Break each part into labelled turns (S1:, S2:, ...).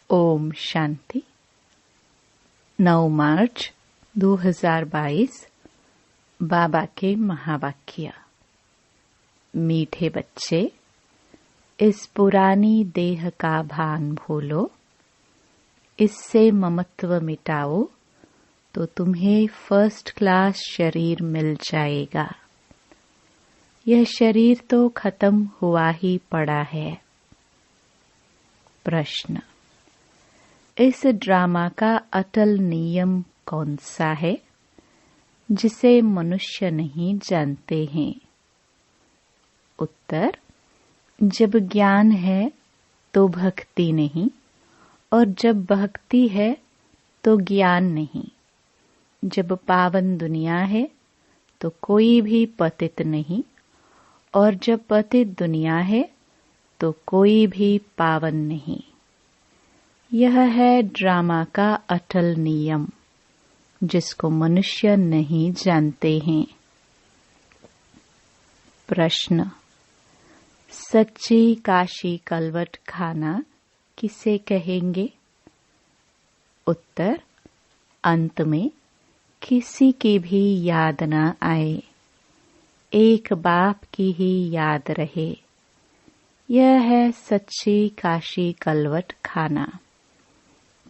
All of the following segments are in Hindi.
S1: ओम शांति। 9 मार्च 2022 बाबा के महावाक्य। मीठे बच्चे, इस पुरानी देह का भान भूलो, इससे ममत्व मिटाओ तो तुम्हें फर्स्ट क्लास शरीर मिल जाएगा। यह शरीर तो खत्म हुआ ही पड़ा है। प्रश्न, इस ड्रामा का अटल नियम कौन सा है जिसे मनुष्य नहीं जानते हैं? उत्तर, जब ज्ञान है तो भक्ति नहीं, और जब भक्ति है तो ज्ञान नहीं। जब पावन दुनिया है तो कोई भी पतित नहीं, और जब पतित दुनिया है तो कोई भी पावन नहीं। यह है ड्रामा का अटल नियम, जिसको मनुष्य नहीं जानते हैं। प्रश्न, सच्ची काशी कलवट खाना किसे कहेंगे? उत्तर, अंत में किसी की भी याद न आए, एक बाप की ही याद रहे। यह है सच्ची काशी कलवट खाना।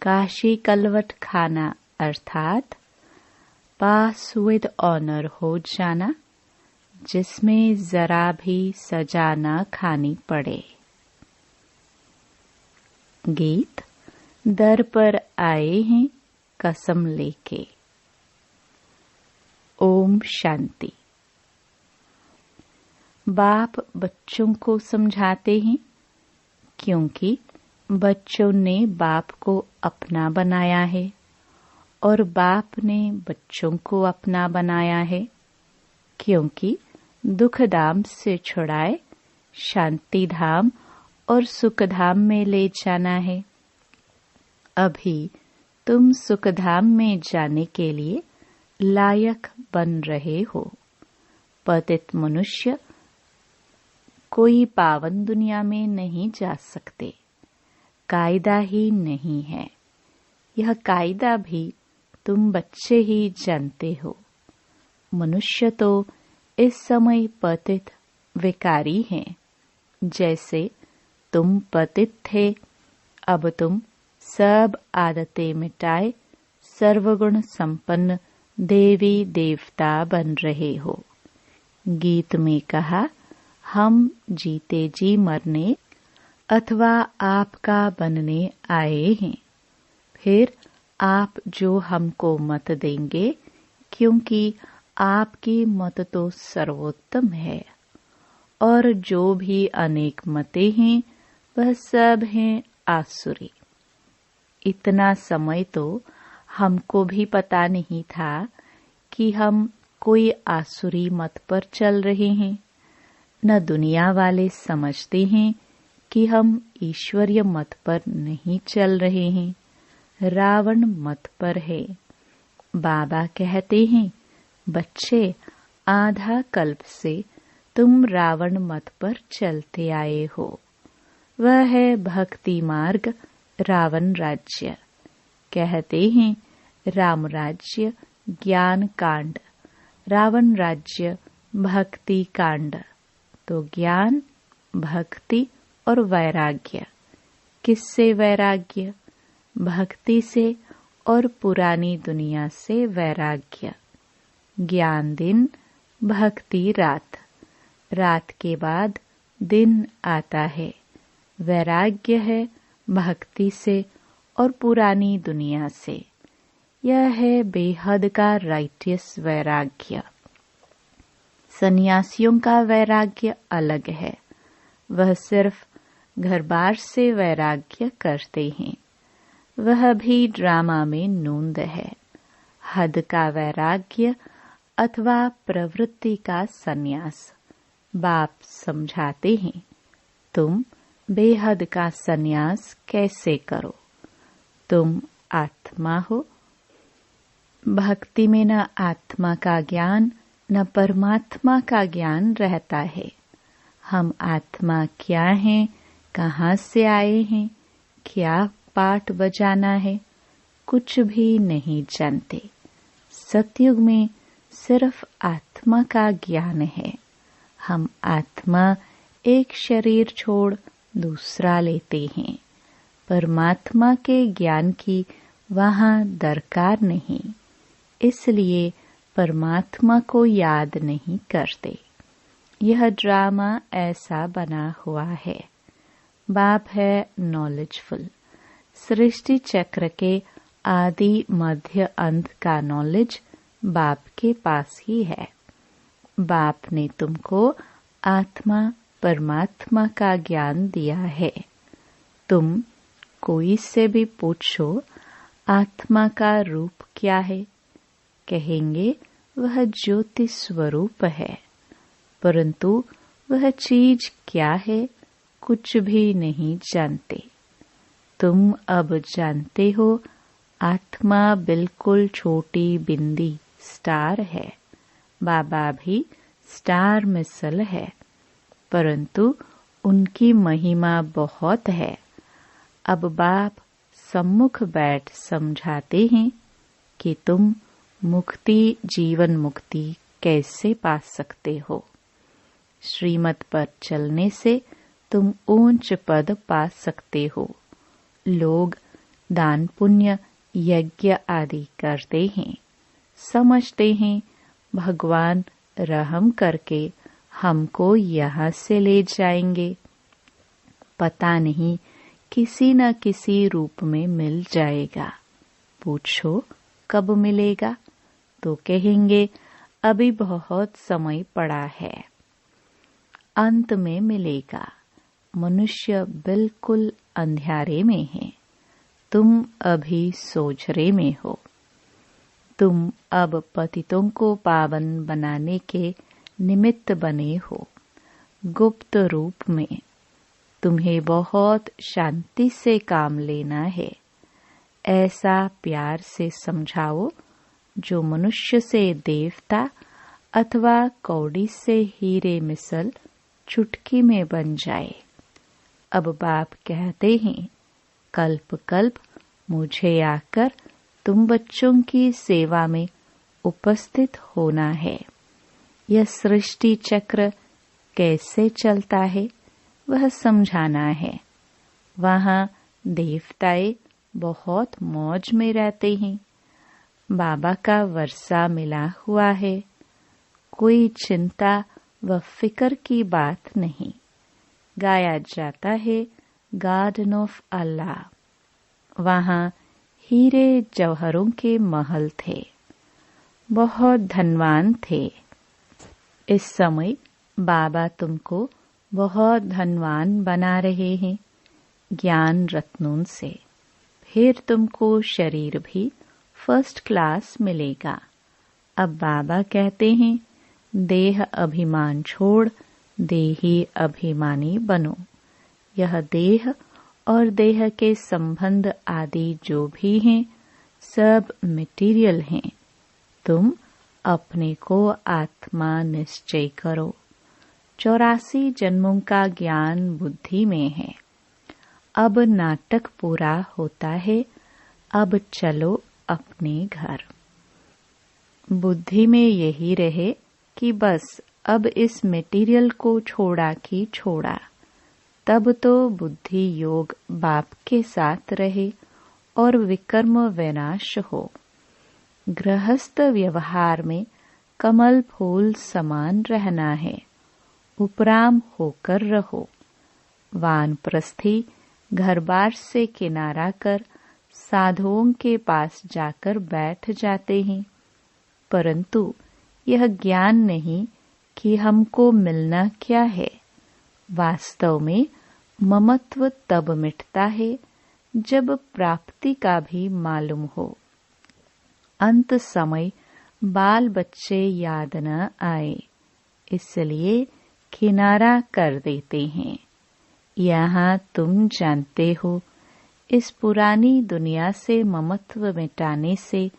S1: काशी कलवट खाना अर्थात पास विद ऑनर हो जाना, जिसमें जरा भी सजा न खानी पड़े। गीत। दर पर आए हैं कसम लेके। ओम शांति। बाप बच्चों को समझाते हैं क्योंकि बच्चों ने बाप को अपना बनाया है और बाप ने बच्चों को अपना बनाया है, क्योंकि दुख धाम से छुड़ाए शांति धाम और सुख धाम में ले जाना है। अभी तुम सुख धाम में जाने के लिए लायक बन रहे हो। पतित मनुष्य कोई पावन दुनिया में नहीं जा सकते। कायदा ही नहीं है। यह कायदा भी तुम बच्चे ही जानते हो। मनुष्य तो इस समय पतित विकारी हैं। जैसे तुम पतित थे, अब तुम सब आदतें मिटाए सर्वगुण संपन्न देवी देवता बन रहे हो। गीत में कहा, हम जीते जी मरने अथवा आपका बनने आए हैं। फिर आप जो हमको मत देंगे, क्योंकि आपकी मत तो सर्वोत्तम है, और जो भी अनेक मतें हैं वह सब हैं आसुरी। इतना समय तो हमको भी पता नहीं था कि हम कोई आसुरी मत पर चल रहे हैं। न दुनिया वाले समझते हैं कि हम ईश्वरीय मत पर नहीं चल रहे हैं, रावण मत पर है। बाबा कहते हैं, बच्चे, आधा कल्प से तुम रावण मत पर चलते आए हो। वह है भक्ति मार्ग, रावण राज्य। कहते हैं, राम राज्य ज्ञान कांड, रावण राज्य भक्ति कांड। तो ज्ञान, भक्ति और वैराग्य। किससे वैराग्य? भक्ति से और पुरानी दुनिया से वैराग्य। ज्ञान दिन, भक्ति रात, रात के बाद दिन आता है। वैराग्य है भक्ति से और पुरानी दुनिया से। यह है बेहद का राइटियस वैराग्य। सन्यासियों का वैराग्य अलग है। वह सिर्फ घर बार से वैराग्य करते हैं। वह भी ड्रामा में नूंद है। हद का वैराग्य अथवा प्रवृत्ति का सन्यास। बाप समझाते हैं, तुम बेहद का सन्यास कैसे करो? तुम आत्मा हो। भक्ति में न आत्मा का ज्ञान न परमात्मा का ज्ञान रहता है। हम आत्मा क्या हैं, कहाँ से आए हैं, क्या पाट बजाना है, कुछ भी नहीं जानते। सतयुग में सिर्फ आत्मा का ज्ञान है। हम आत्मा एक शरीर छोड़ दूसरा लेते हैं। परमात्मा के ज्ञान की वहाँ दरकार नहीं, इसलिए परमात्मा को याद नहीं करते। यह ड्रामा ऐसा बना हुआ है। बाप है नॉलेजफुल। सृष्टि चक्र के आदि मध्य अंत का नॉलेज बाप के पास ही है। बाप ने तुमको आत्मा परमात्मा का ज्ञान दिया है। तुम कोई से भी पूछो आत्मा का रूप क्या है, कहेंगे वह ज्योति स्वरूप है, परंतु वह चीज क्या है कुछ भी नहीं जानते। तुम अब जानते हो आत्मा बिल्कुल छोटी बिंदी स्टार है। बाबा भी स्टार मिसल है, परंतु उनकी महिमा बहुत है। अब बाप सम्मुख बैठ समझाते हैं कि तुम मुक्ति जीवन मुक्ति कैसे पा सकते हो। श्रीमत पर चलने से तुम ऊंच पद पा सकते हो। लोग दान पुण्य यज्ञ आदि करते हैं, समझते हैं भगवान रहम करके हमको यहाँ से ले जाएंगे। पता नहीं किसी न किसी रूप में मिल जाएगा। पूछो कब मिलेगा, तो कहेंगे अभी बहुत समय पड़ा है, अंत में मिलेगा। मनुष्य बिल्कुल अंधियारे में है, तुम अभी सोझरे में हो। तुम अब पतितों को पावन बनाने के निमित्त बने हो। गुप्त रूप में तुम्हें बहुत शांति से काम लेना है। ऐसा प्यार से समझाओ जो मनुष्य से देवता अथवा कौड़ी से हीरे मिसल चुटकी में बन जाए। अब बाप कहते हैं कल्प कल्प मुझे आकर तुम बच्चों की सेवा में उपस्थित होना है। यह सृष्टि चक्र कैसे चलता है वह समझाना है। वहाँ देवताएं बहुत मौज में रहते हैं। बाबा का वर्षा मिला हुआ है। कोई चिंता व फिक्र की बात नहीं। गाया जाता है गार्डन ऑफ अल्लाह। वहाँ हीरे जौहरों के महल थे। बहुत धनवान थे। इस समय बाबा तुमको बहुत धनवान बना रहे हैं ज्ञान रत्नों से। फिर तुमको शरीर भी फर्स्ट क्लास मिलेगा। अब बाबा कहते हैं देह अभिमान छोड़ देही अभिमानी बनो। यह देह और देह के संबंध आदि जो भी हैं सब मटेरियल हैं। तुम अपने को आत्मा निश्चय करो। 84 जन्मों का ज्ञान बुद्धि में है। अब नाटक पूरा होता है। अब चलो अपने घर। बुद्धि में यही रहे कि बस अब इस मटेरियल को छोड़ा कि छोड़ा। तब तो बुद्धि योग बाप के साथ रहे और विकर्म विनाश हो। गृहस्थ व्यवहार में कमल फूल समान रहना है। उपराम होकर रहो। वानप्रस्थी घर बार से किनारा कर साधुओं के पास जाकर बैठ जाते हैं, परंतु यह ज्ञान नहीं कि हमको मिलना क्या है। वास्तव में ममत्व तब मिटता है जब प्राप्ति का भी मालूम हो। अंत समय बाल बच्चे याद न आए, इसलिए किनारा कर देते हैं। यहाँ तुम जानते हो इस पुरानी दुनिया से ममत्व मिटाने से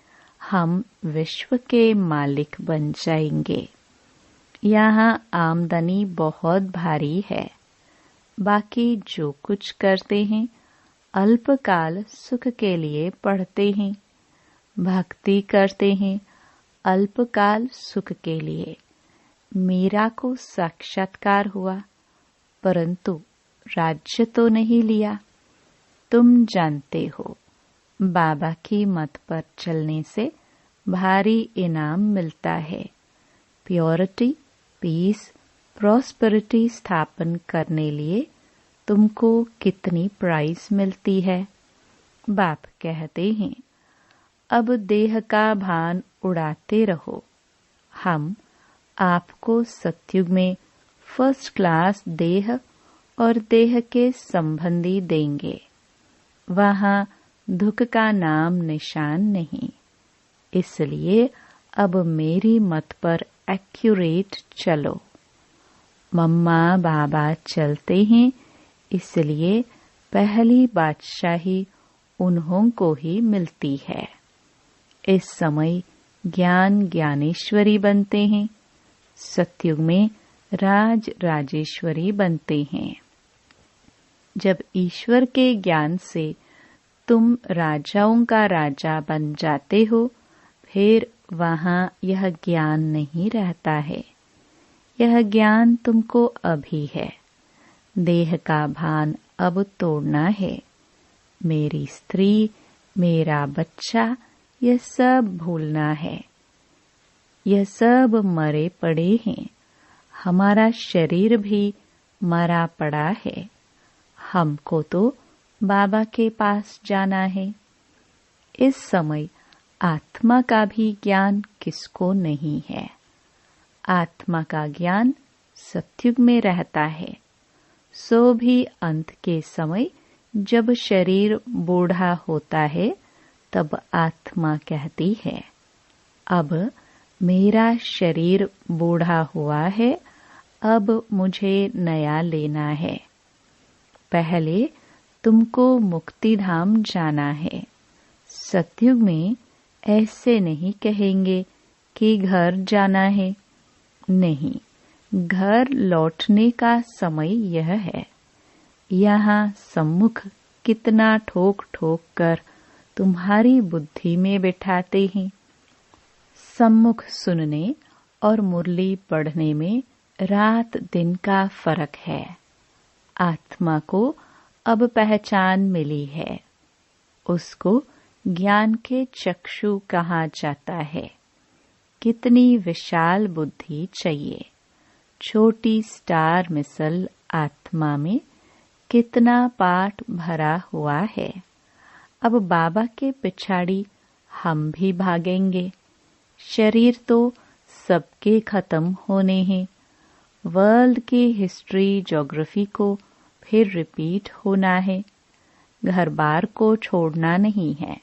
S1: हम विश्व के मालिक बन जाएंगे। यहाँ आमदनी बहुत भारी है। बाकी जो कुछ करते हैं अल्पकाल सुख के लिए पढ़ते हैं, भक्ति करते हैं अल्पकाल सुख के लिए। मीरा को साक्षात्कार हुआ, परंतु राज्य तो नहीं लिया। तुम जानते हो, बाबा की मत पर चलने से भारी इनाम मिलता है। प्योरिटी, पीस, प्रॉस्पेरिटी स्थापन करने लिए तुमको कितनी प्राइस मिलती है। बाप कहते हैं, अब देह का भान उड़ाते रहो। हम आपको सतयुग में फर्स्ट क्लास देह और देह के संबंधी देंगे। वहाँ दुख का नाम निशान नहीं। इसलिए अब मेरी मत पर एक्यूरेट चलो। मम्मा बाबा चलते हैं, इसलिए पहली बादशाही उन्हों को ही मिलती है। इस समय ज्ञान ज्ञानेश्वरी बनते हैं, सतयुग में राज राजेश्वरी बनते हैं। जब ईश्वर के ज्ञान से तुम राजाओं का राजा बन जाते हो, फिर वहाँ यह ज्ञान नहीं रहता है। यह ज्ञान तुमको अभी है। देह का भान अब तोड़ना है। मेरी स्त्री, मेरा बच्चा, यह सब भूलना है। यह सब मरे पड़े हैं। हमारा शरीर भी मरा पड़ा है। हमको तो बाबा के पास जाना है। इस समय आत्मा का भी ज्ञान किसको नहीं है। आत्मा का ज्ञान सतयुग में रहता है। सो भी अंत के समय जब शरीर बूढ़ा होता है, तब आत्मा कहती है, अब मेरा शरीर बूढ़ा हुआ है, अब मुझे नया लेना है। पहले तुमको मुक्ति धाम जाना है। सतयुग में ऐसे नहीं कहेंगे कि घर जाना है। नहीं, घर लौटने का समय यह है। यहाँ सम्मुख कितना ठोक ठोक कर तुम्हारी बुद्धि में बिठाते हैं। सम्मुख सुनने और मुरली पढ़ने में रात दिन का फर्क है। आत्मा को अब पहचान मिली है। उसको ज्ञान के चक्षु कहा जाता है। कितनी विशाल बुद्धि चाहिए। छोटी स्टार मिसल आत्मा में कितना पाठ भरा हुआ है। अब बाबा के पिछाड़ी हम भी भागेंगे। शरीर तो सबके खत्म होने हैं। वर्ल्ड की हिस्ट्री, ज्योग्राफी को फिर रिपीट होना है। घर बार को छोड़ना नहीं है।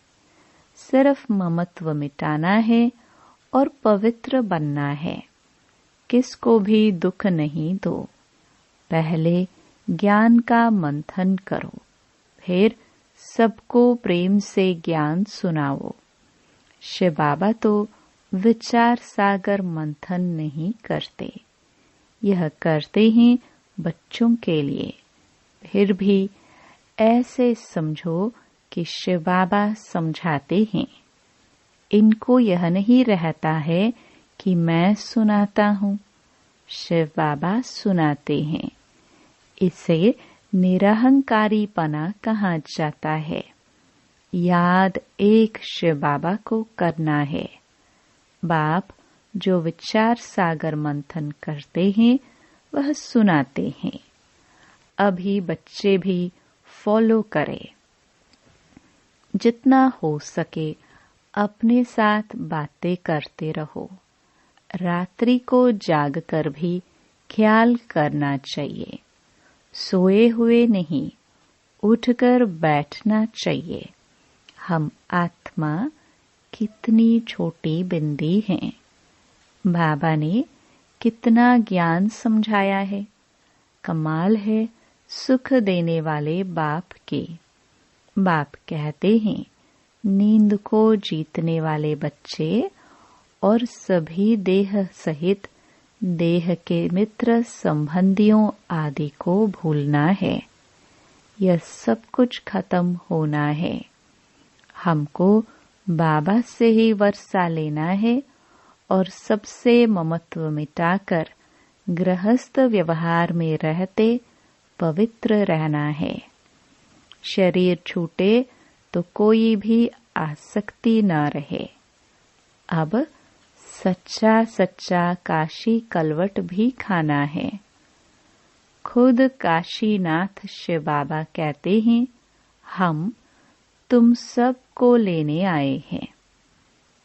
S1: सिर्फ ममत्व मिटाना है और पवित्र बनना है। किसको भी दुख नहीं दो। पहले ज्ञान का मंथन करो, फिर सबको प्रेम से ज्ञान सुनाओ। शिव बाबा तो विचार सागर मंथन नहीं करते। यह करते हैं बच्चों के लिए। फिर भी ऐसे समझो कि शिव बाबा समझाते हैं। इनको यह नहीं रहता है कि मैं सुनाता हूँ। शिव बाबा सुनाते हैं। इसे निरहंकारीपना कहा जाता है। याद एक शिव बाबा को करना है। बाप जो विचार सागर मंथन करते हैं, वह सुनाते हैं। अभी बच्चे भी फॉलो करें। जितना हो सके अपने साथ बातें करते रहो। रात्रि को जागकर भी ख्याल करना चाहिए। सोए हुए नहीं, उठकर बैठना चाहिए। हम आत्मा कितनी छोटी बिंदी हैं। बाबा ने कितना ज्ञान समझाया है। कमाल है सुख देने वाले बाप के। बाप कहते हैं, नींद को जीतने वाले बच्चे और सभी देह सहित देह के मित्र संबंधियों आदि को भूलना है। यह सब कुछ खत्म होना है। हमको बाबा से ही वर्षा लेना है और सबसे ममत्व मिटाकर गृहस्थ व्यवहार में रहते पवित्र रहना है। शरीर छूटे तो कोई भी आसक्ति न रहे। अब सच्चा सच्चा काशी कलवट भी खाना है। खुद काशीनाथ शिव बाबा कहते हैं, हम तुम सब को लेने आए हैं।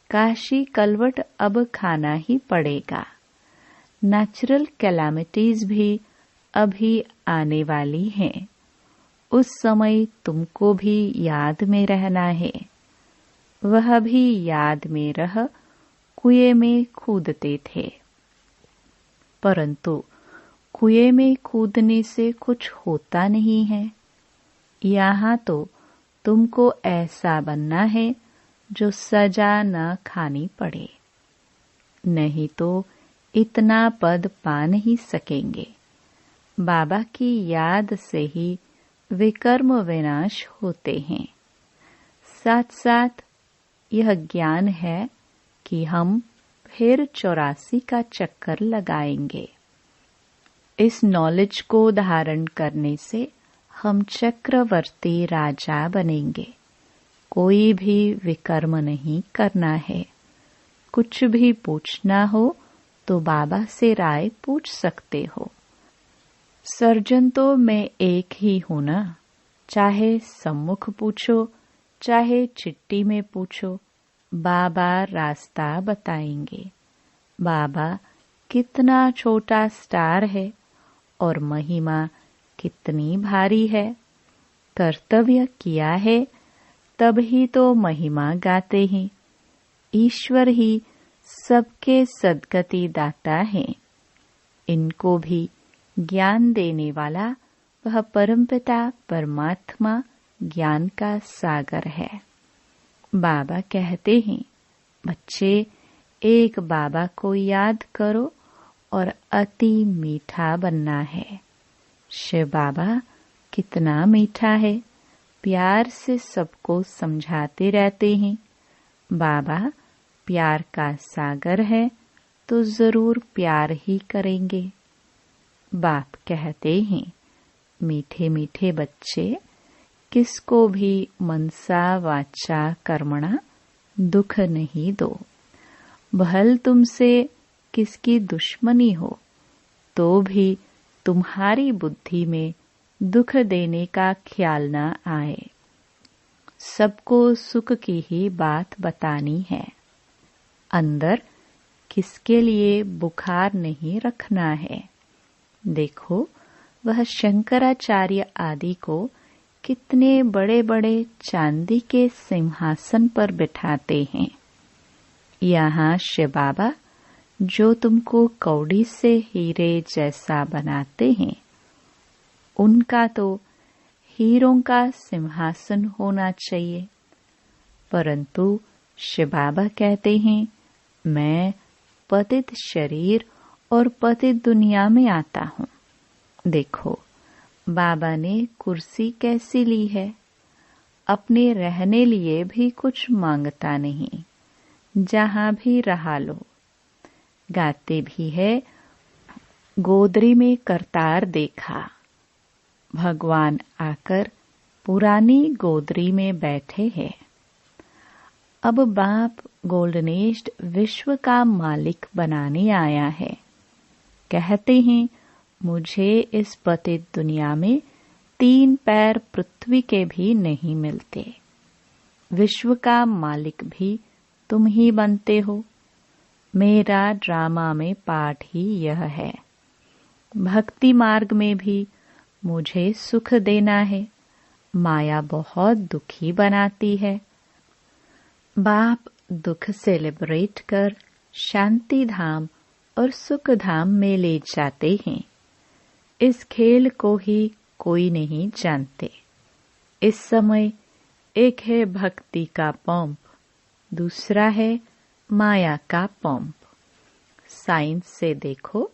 S1: काशी कलवट अब खाना ही पड़ेगा। नेचुरल कैलामिटीज भी अभी आने वाली हैं। उस समय तुमको भी याद में रहना है। वह भी याद में रह कुएं में कूदते थे, परंतु कुएं में कूदने से कुछ होता नहीं है। यहाँ तो तुमको ऐसा बनना है जो सजा न खानी पड़े, नहीं तो इतना पद पा नहीं सकेंगे। बाबा की याद से ही विकर्म विनाश होते हैं। साथ साथ यह ज्ञान है कि हम फिर 84 का चक्कर लगाएंगे। इस नॉलेज को धारण करने से हम चक्रवर्ती राजा बनेंगे। कोई भी विकर्म नहीं करना है। कुछ भी पूछना हो तो बाबा से राय पूछ सकते हो। सर्जन तो मैं एक ही हूं ना। चाहे सम्मुख पूछो, चाहे चिट्ठी में पूछो, बाबा रास्ता बताएंगे। बाबा कितना छोटा स्टार है और महिमा कितनी भारी है। कर्तव्य किया है तब ही तो महिमा गाते हैं। ईश्वर ही सबके सद्गति दाता है। इनको भी ज्ञान देने वाला वह परमपिता परमात्मा ज्ञान का सागर है। बाबा कहते हैं, बच्चे एक बाबा को याद करो और अति मीठा बनना है। शिव बाबा कितना मीठा है, प्यार से सबको समझाते रहते हैं। बाबा प्यार का सागर है तो जरूर प्यार ही करेंगे। बाप कहते हैं, मीठे मीठे बच्चे, किसको भी मनसा वाचा कर्मणा दुख नहीं दो। भल तुमसे किसकी दुश्मनी हो तो भी तुम्हारी बुद्धि में दुख देने का ख्याल न आए। सबको सुख की ही बात बतानी है। अंदर किसके लिए बुखार नहीं रखना है। देखो, वह शंकराचार्य आदि को कितने बड़े बड़े चांदी के सिंहासन पर बिठाते हैं। यहाँ शिव बाबा जो तुमको कौड़ी से हीरे जैसा बनाते हैं, उनका तो हीरों का सिंहासन होना चाहिए। परंतु शिव बाबा कहते हैं, मैं पतित शरीर और पतित दुनिया में आता हूँ। देखो, बाबा ने कुर्सी कैसी ली है। अपने रहने लिए भी कुछ मांगता नहीं, जहाँ भी रहा लो। गाते भी है, गोदरी में करतार देखा। भगवान आकर पुरानी गोदरी में बैठे हैं। अब बाप गोल्डनेस्ट विश्व का मालिक बनाने आया है। कहते हैं, मुझे इस पतित दुनिया में 3 पैर पृथ्वी के भी नहीं मिलते। विश्व का मालिक भी तुम ही बनते हो। मेरा ड्रामा में पाठ ही यह है। भक्ति मार्ग में भी मुझे सुख देना है। माया बहुत दुखी बनाती है। बाप दुख से लिबरेट कर शांति धाम और सुख धाम में ले जाते हैं। इस खेल को ही कोई नहीं जानते। इस समय एक है भक्ति का पंप, दूसरा है माया का पंप। साइंस से देखो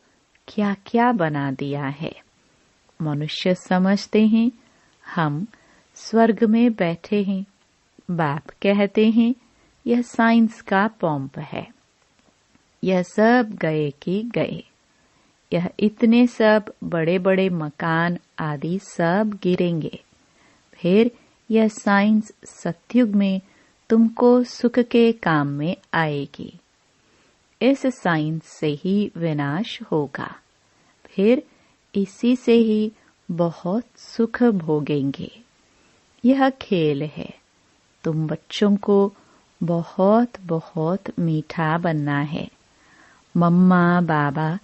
S1: क्या क्या बना दिया है। मनुष्य समझते हैं हम स्वर्ग में बैठे हैं। बाप कहते हैं यह साइंस का पंप है, यह सब गए कि गए। यह इतने सब बड़े बड़े मकान आदि सब गिरेंगे। फिर यह साइंस सतयुग में तुमको सुख के काम में आएगी। इस साइंस से ही विनाश होगा, फिर इसी से ही बहुत सुख भोगेंगे। यह खेल है। तुम बच्चों को बहुत बहुत मीठा बनना है। मम्मा बाबा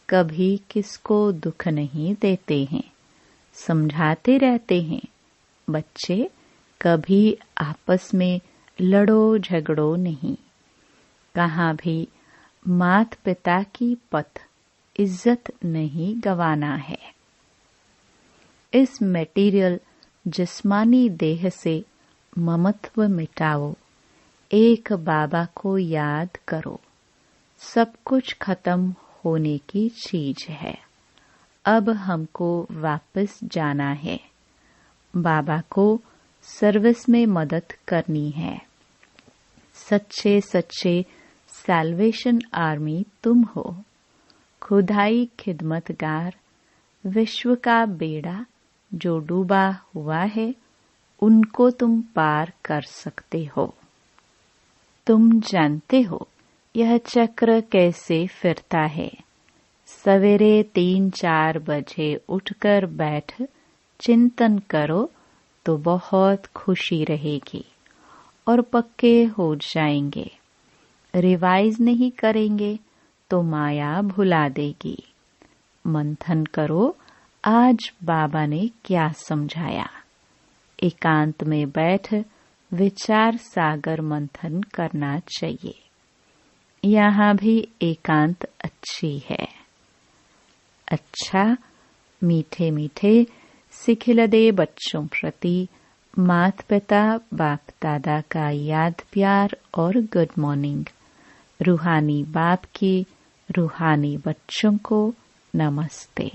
S1: कभी किसको दुख नहीं देते हैं, समझाते रहते हैं। बच्चे कभी आपस में लड़ो झगड़ो नहीं। कहाँ भी मात पिता की पथ इज्जत नहीं गवाना है। इस मटेरियल जिस्मानी देह से ममत्व मिटाओ। एक बाबा को याद करो। सब कुछ खत्म होने की चीज है। अब हमको वापस जाना है। बाबा को सर्विस में मदद करनी है। सच्चे सच्चे सैल्वेशन आर्मी तुम हो। खुदाई खिदमतगार। विश्व का बेड़ा जो डूबा हुआ है उनको तुम पार कर सकते हो। तुम जानते हो यह चक्र कैसे फिरता है। सवेरे 3-4 बजे उठकर बैठ चिंतन करो तो बहुत खुशी रहेगी और पक्के हो जाएंगे। रिवाइज नहीं करेंगे तो माया भुला देगी। मंथन करो आज बाबा ने क्या समझाया। एकांत में बैठ विचार सागर मंथन करना चाहिए। यहाँ भी एकांत अच्छी है। अच्छा, मीठे मीठे सिखिलदे बच्चों प्रति मात पिता बाप दादा का याद प्यार और गुड मॉर्निंग। रूहानी बाप की रूहानी बच्चों को नमस्ते।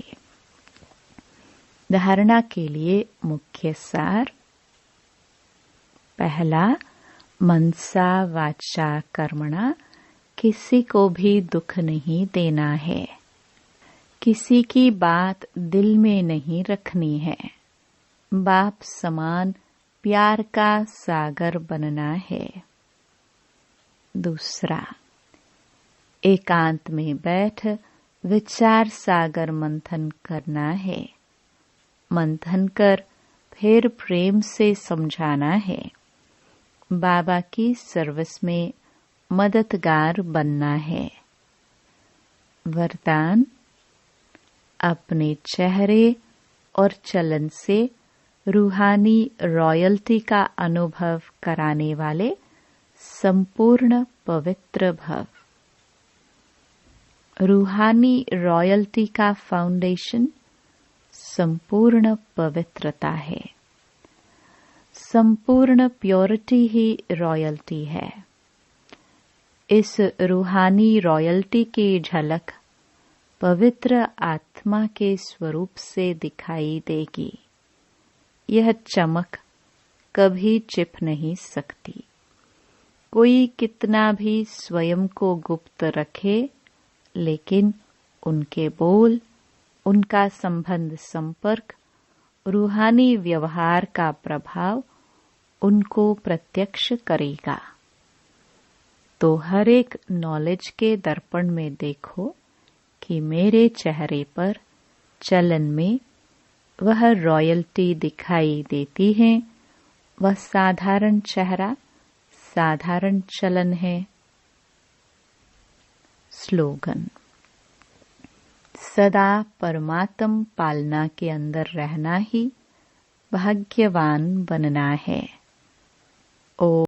S1: धारणा के लिए मुख्य सार। पहला, मनसा वाचा कर्मणा किसी को भी दुख नहीं देना है। किसी की बात दिल में नहीं रखनी है। बाप समान प्यार का सागर बनना है। दूसरा, एकांत में बैठ विचार सागर मंथन करना है। मंथन कर फिर प्रेम से समझाना है। बाबा की सर्विस में मददगार बनना है। वरदान, अपने चेहरे और चलन से रूहानी रॉयल्टी का अनुभव कराने वाले संपूर्ण पवित्र भव। रूहानी रॉयल्टी का फाउंडेशन संपूर्ण पवित्रता है। संपूर्ण प्योरिटी ही रॉयल्टी है। इस रूहानी रॉयल्टी की झलक पवित्र आत्मा के स्वरूप से दिखाई देगी। यह चमक कभी छिप नहीं सकती। कोई कितना भी स्वयं को गुप्त रखे, लेकिन उनके बोल, उनका संबंध संपर्क, रूहानी व्यवहार का प्रभाव उनको प्रत्यक्ष करेगा। तो हर एक नॉलेज के दर्पण में देखो कि मेरे चेहरे पर चलन में वह रॉयल्टी दिखाई देती है। वह साधारण चेहरा, साधारण चलन है। स्लोगन, सदा परमात्म पालना के अंदर रहना ही भाग्यवान बनना है। ओ